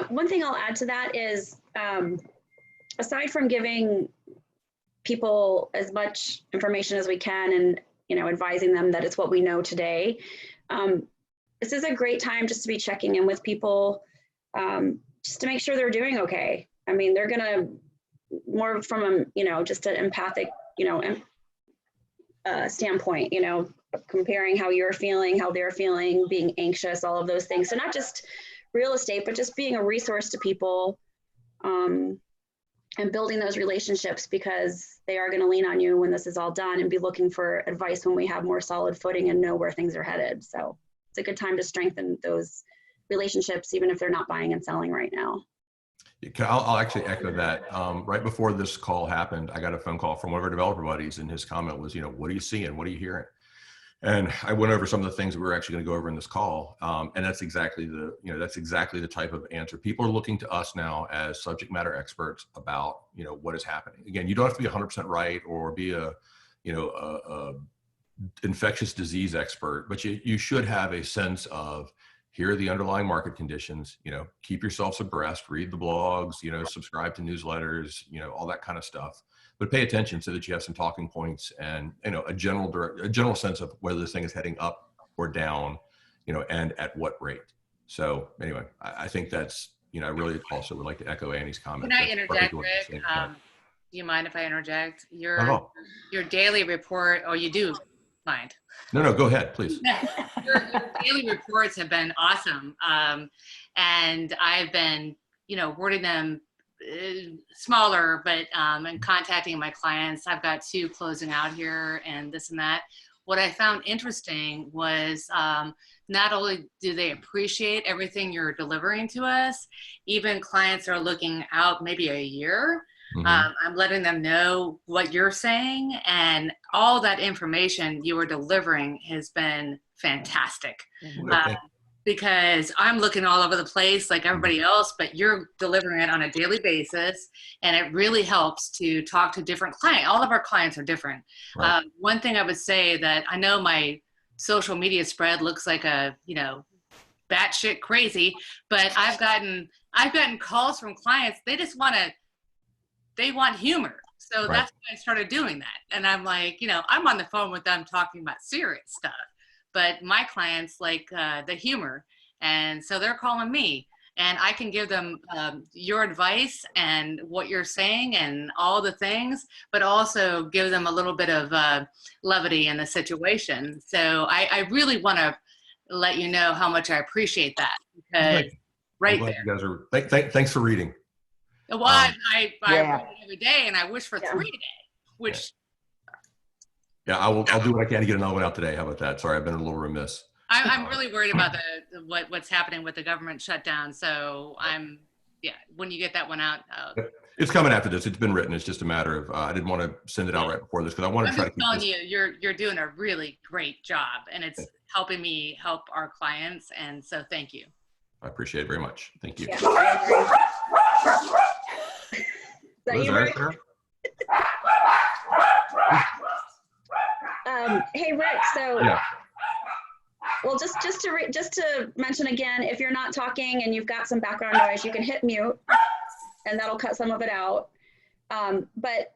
One thing I'll add to that is, aside from giving people as much information as we can and, advising them that it's what we know today, this is a great time just to be checking in with people, just to make sure they're doing okay. I mean, they're gonna more from just an empathic, standpoint, comparing how you're feeling, how they're feeling, being anxious, all of those things. So not just real estate, but just being a resource to people, and building those relationships, because they are going to lean on you when this is all done and be looking for advice when we have more solid footing and know where things are headed. So it's a good time to strengthen those relationships, even if they're not buying and selling right now. I'll actually echo that. Right before this call happened, I got a phone call from one of our developer buddies, and his comment was, what are you seeing? What are you hearing? And I went over some of the things that we were actually going to go over in this call. And that's exactly the type of answer. People are looking to us now as subject matter experts about, what is happening. Again, you don't have to be 100% right or be a infectious disease expert, but you should have a sense of, here are the underlying market conditions, keep yourselves abreast, read the blogs, subscribe to newsletters, all that kind of stuff. But pay attention so that you have some talking points and, a general sense of whether this thing is heading up or down, and at what rate. So anyway, I think that's, I really also would like to echo Annie's comment. Can I interject, Rick? Do you mind if I interject? Your daily report, or you do mind? No, go ahead, please. Your daily reports have been awesome. And I've been, wording them smaller, but and contacting my clients. I've got 2 closing out here and this and that. What I found interesting was not only do they appreciate everything you're delivering to us, even clients are looking out maybe a year. Mm-hmm. I'm letting them know what you're saying, and all that information you are delivering has been fantastic. Mm-hmm. Because I'm looking all over the place like everybody else, but you're delivering it on a daily basis, and it really helps to talk to different clients. All of our clients are different. Right. One thing I would say that I know my social media spread looks like a, batshit crazy, but I've gotten calls from clients. They just they want humor. So right. That's why I started doing that. And I'm like, I'm on the phone with them talking about serious stuff. But my clients like the humor, and so they're calling me, and I can give them your advice and what you're saying and all the things, but also give them a little bit of levity in the situation. So I really want to let you know how much I appreciate that, because right there. You guys are thanks for reading. Well, I read it every day, and I wish for 3 today, which. Yeah, I'll do what I can to get another one out today. How about that? Sorry, I've been a little remiss. I'm really worried about what's happening with the government shutdown. So when you get that one out. It's coming after this. It's been written. It's just a matter of, I didn't want to send it out right before this, because I want to try to keep telling you're doing a really great job, and it's helping me help our clients. And so thank you. I appreciate it very much. Thank you. Yeah, I agree. Is that you, Rick? Hey, Rick, so, well, just to mention again, if you're not talking and you've got some background noise, you can hit mute, and that'll cut some of it out. But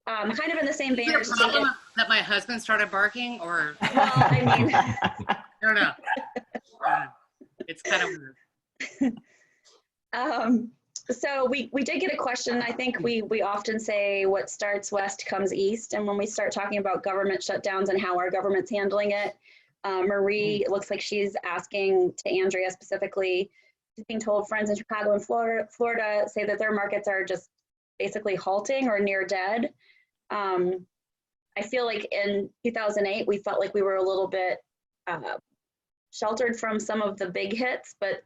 kind of in the same vein. Is there a problem that my husband started barking, or? Well, I mean. I don't know. It's kind of weird. So we did get a question. I think we often say what starts west comes east. And when we start talking about government shutdowns and how our government's handling it, Marie, it looks like she's asking to Andrea specifically, she's being told friends in Chicago and Florida say that their markets are just basically halting or near dead. I feel like in 2008, we felt like we were a little bit sheltered from some of the big hits, but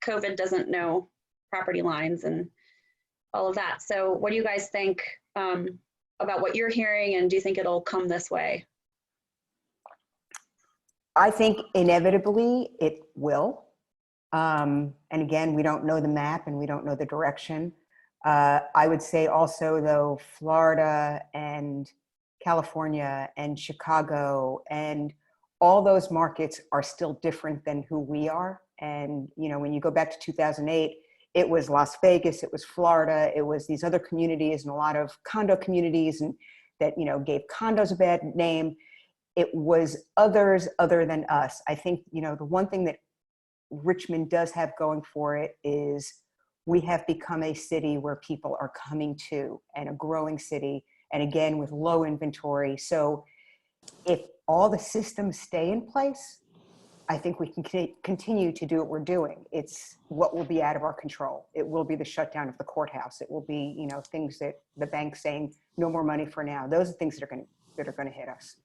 COVID doesn't know property lines and all of that. So what do you guys think about what you're hearing, and do you think it'll come this way? I think inevitably it will. And again, we don't know the map and we don't know the direction. I would say also, though, Florida and California and Chicago and all those markets are still different than who we are. And, you know, when you go back to 2008, it was Las Vegas, it was Florida, it was these other communities and a lot of condo communities and that, you know, gave condos a bad name. It was others other than us. I think, you know, the one thing that Richmond does have going for it is we have become a city where people are coming to, and a growing city, and again, with low inventory. So if all the systems stay in place, I think we can continue to do what we're doing. It's what will be out of our control. It will be the shutdown of the courthouse. It will be, you know, things that the bank's saying, no more money for now. Those are things that are going to hit us.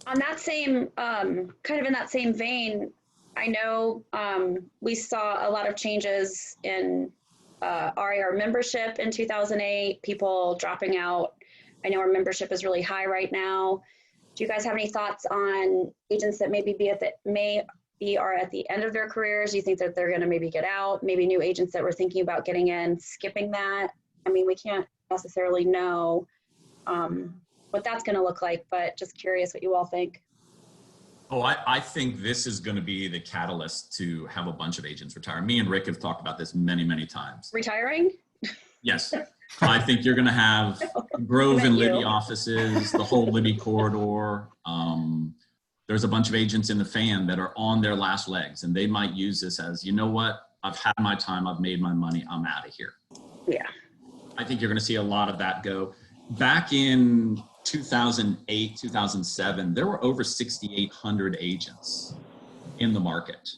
On that same, kind of in that same vein, I know we saw a lot of changes in RER membership in 2008, people dropping out. I know our membership is really high right now. Do you guys have any thoughts on agents that maybe are at the end of their careers? Do you think that they're going to maybe get out? Maybe new agents that were thinking about getting in, skipping that? I mean, we can't necessarily know what that's going to look like, but just curious what you all think. Oh, I think this is going to be the catalyst to have a bunch of agents retire. Me and Rick have talked about this many, many times. Retiring? Yes. I think you're going to have Grove and Libby offices, the whole Libby corridor. There's a bunch of agents in the fan that are on their last legs, and they might use this as, you know what, I've had my time, I've made my money, I'm out of here. Yeah. I think you're going to see a lot of that go. Back in 2008, 2007, there were over 6,800 agents in the market.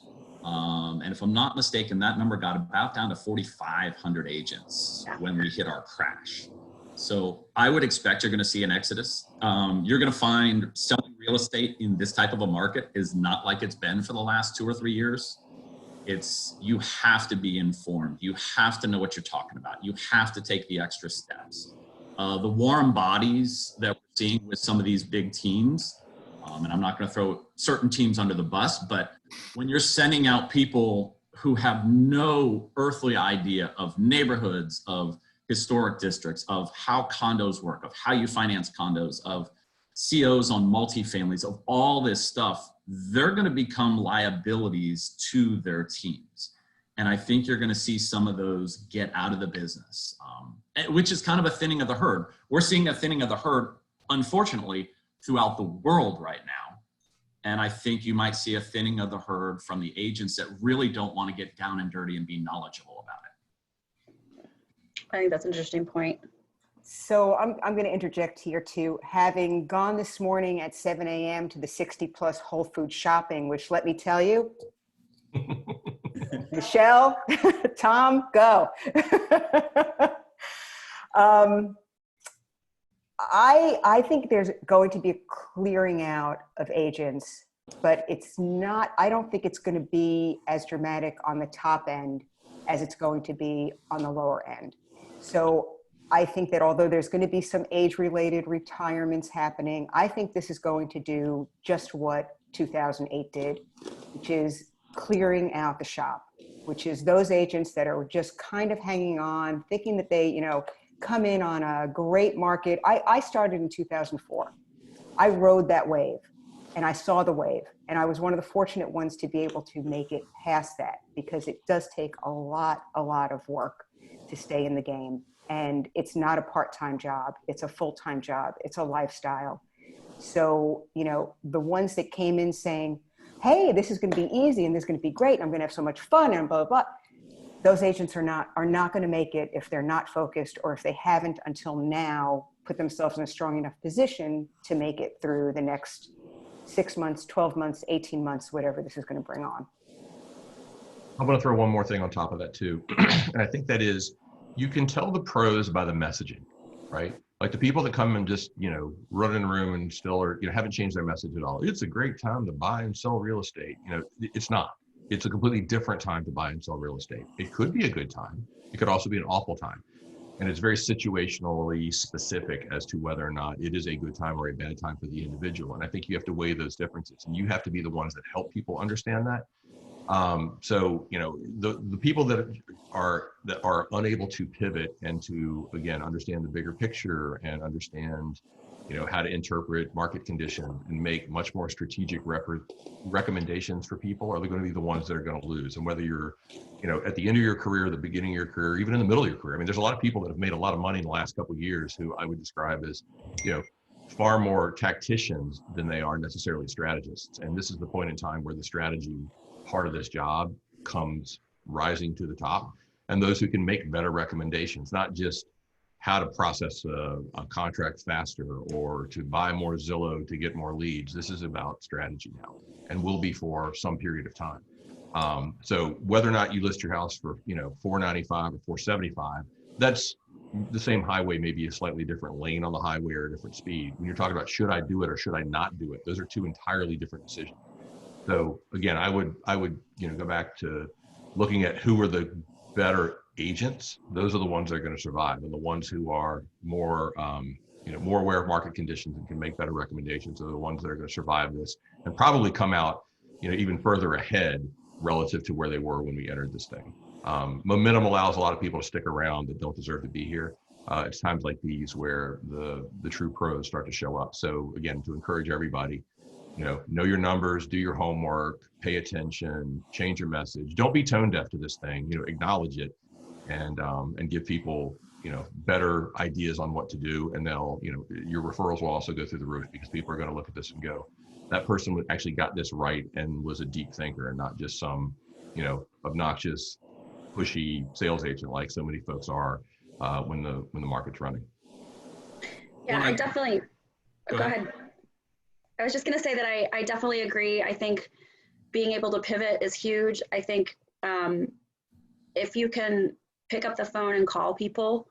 And if I'm not mistaken, that number got about down to 4,500 agents when we hit our crash. So I would expect you're going to see an exodus. You're going to find selling real estate in this type of a market is not like it's been for the last 2 or 3 years. You have to be informed. You have to know what you're talking about. You have to take the extra steps. The warm bodies that we're seeing with some of these big teams, and I'm not going to throw certain teams under the bus, but when you're sending out people who have no earthly idea of neighborhoods, of historic districts, of how condos work, of how you finance condos, of COs on multifamilies, of all this stuff, they're going to become liabilities to their teams. And I think you're going to see some of those get out of the business, which is kind of a thinning of the herd. We're seeing a thinning of the herd, unfortunately, throughout the world right now. And I think you might see a thinning of the herd from the agents that really don't want to get down and dirty and be knowledgeable about it. I think that's an interesting point. So I'm going to interject here too. Having gone this morning at 7 a.m. to the 60+ Whole Foods shopping, which let me tell you, Michelle, Tom, go. I think there's going to be a clearing out of agents, but it's not, I don't think it's going to be as dramatic on the top end as it's going to be on the lower end. So I think that although there's going to be some age-related retirements happening, I think this is going to do just what 2008 did, which is clearing out the shop, which is those agents that are just kind of hanging on, thinking that they, you know, come in on a great market. I started in 2004. I rode that wave and I saw the wave, and I was one of the fortunate ones to be able to make it past that, because it does take a lot of work to stay in the game. And it's not a part-time job. It's a full-time job. It's a lifestyle. So, you know, the ones that came in saying, hey, this is going to be easy and this is going to be great and I'm going to have so much fun and blah, blah, blah. Those agents are not going to make it if they're not focused, or if they haven't until now put themselves in a strong enough position to make it through the next 6 months, 12 months, 18 months, whatever this is going to bring on. I'm going to throw one more thing on top of that too. And I think that is, you can tell the pros by the messaging, right? Like the people that come and just, you know, run in a room and still are, you know, haven't changed their message at all. It's a great time to buy and sell real estate. You know, it's not. It's a completely different time to buy and sell real estate. It could be a good time. It could also be an awful time. And it's very situationally specific as to whether or not it is a good time or a bad time for the individual. And I think you have to weigh those differences, and you have to be the ones that help people understand that. So, you know, the people that are unable to pivot and to, again, understand the bigger picture and understand how to interpret market conditions and make much more strategic recommendations for people are going to be the ones that are going to lose. And whether you're, at the end of your career, the beginning of your career, even in the middle of your career, I mean, there's a lot of people that have made a lot of money in the last couple of years who I would describe as, far more tacticians than they are necessarily strategists. And this is the point in time where the strategy part of this job comes rising to the top, and those who can make better recommendations, not just how to process a contract faster or to buy more Zillow to get more leads. This is about strategy now, and will be for some period of time. So whether or not you list your house for $495 or $475, that's the same highway, maybe a slightly different lane on the highway or a different speed. When you're talking about should I do it or should I not do it, those are two entirely different decisions. So again, I would go back to looking at who are the better agents. Those are the ones that are going to survive, and the ones who are more more aware of market conditions and can make better recommendations are the ones that are going to survive this and probably come out even further ahead relative to where they were when we entered this thing. Momentum allows a lot of people to stick around that don't deserve to be here. It's times like these where the true pros start to show up. So again, to encourage everybody, know your numbers, do your homework, pay attention, change your message. Don't be tone deaf to this thing. Acknowledge it, and give people better ideas on what to do. And they'll your referrals will also go through the roof, because people are going to look at this and go, that person actually got this right and was a deep thinker and not just some obnoxious, pushy sales agent like so many folks are when the market's running. Yeah, I definitely. Go ahead. I was just going to say that I definitely agree. I think being able to pivot is huge. I think if you can pick up the phone and call people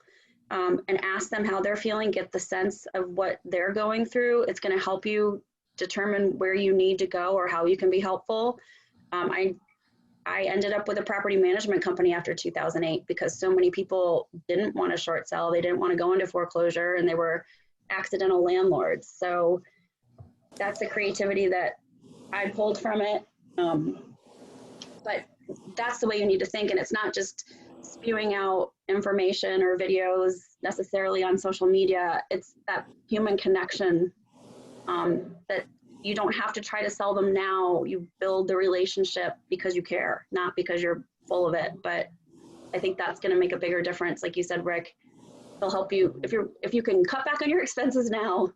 and ask them how they're feeling, get the sense of what they're going through, it's going to help you determine where you need to go or how you can be helpful. I ended up with a property management company after 2008 because so many people didn't want to short sell. They didn't want to go into foreclosure, and they were accidental landlords. So that's the creativity that I pulled from it. But that's the way you need to think. And it's not just spewing out information or videos necessarily on social media. It's that human connection that you don't have to try to sell them now. You build the relationship because you care, not because you're full of it. But I think that's going to make a bigger difference. Like you said, Rick, it'll help you if you can cut back on your expenses now,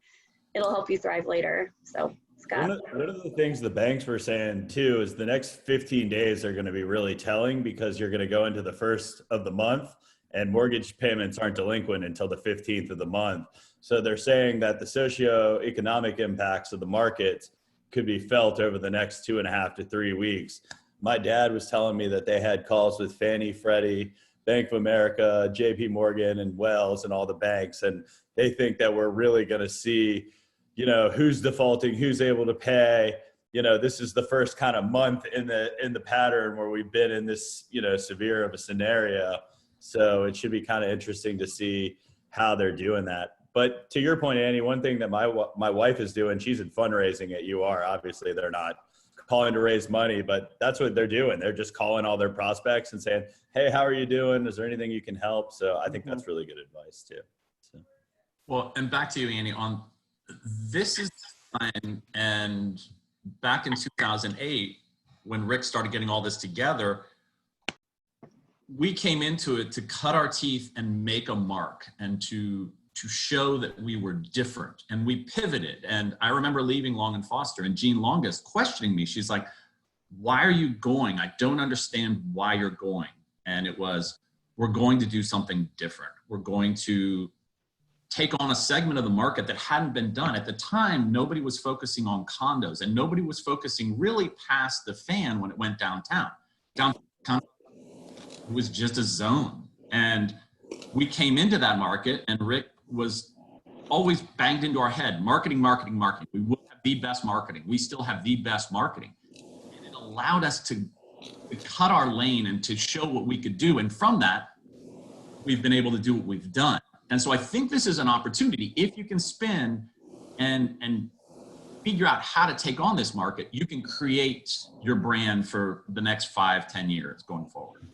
it'll help you thrive later. So Scott. One of the things the banks were saying too is the next 15 days are going to be really telling, because you're going to go into the first of the month and mortgage payments aren't delinquent until the 15th of the month. So they're saying that the socioeconomic impacts of the market could be felt over the next 2.5 to 3 weeks. My dad was telling me that they had calls with Fannie, Freddie, Bank of America, JP Morgan, and Wells, and all the banks. And they think that we're really going to see, who's defaulting, who's able to pay. This is the first kind of month in the pattern where we've been in this, severe of a scenario. So it should be kind of interesting to see how they're doing that. But to your point, Annie, one thing that my wife is doing, she's in fundraising at UR. Obviously, they're not calling to raise money, but that's what they're doing. They're just calling all their prospects and saying, hey, how are you doing? Is there anything you can help? So I think that's really good advice too. So. Well, and back to you, Annie, on this is time, and back in 2008, when Rick started getting all this together, we came into it to cut our teeth and make a mark and to show that we were different, and we pivoted. And I remember leaving Long & Foster and Jean Longus questioning me. She's like, why are you going? I don't understand why you're going. And it was, we're going to do something different. We're going to take on a segment of the market that hadn't been done. At the time, nobody was focusing on condos, and nobody was focusing really past the fan when it went downtown. Downtown was just a zone. And we came into that market, and Rick was always banged into our head, marketing, marketing, marketing. We will have the best marketing. We still have the best marketing. And it allowed us to cut our lane and to show what we could do. And from that, we've been able to do what we've done. And so I think this is an opportunity. If you can spin and figure out how to take on this market, you can create your brand for the next 5-10 years going forward.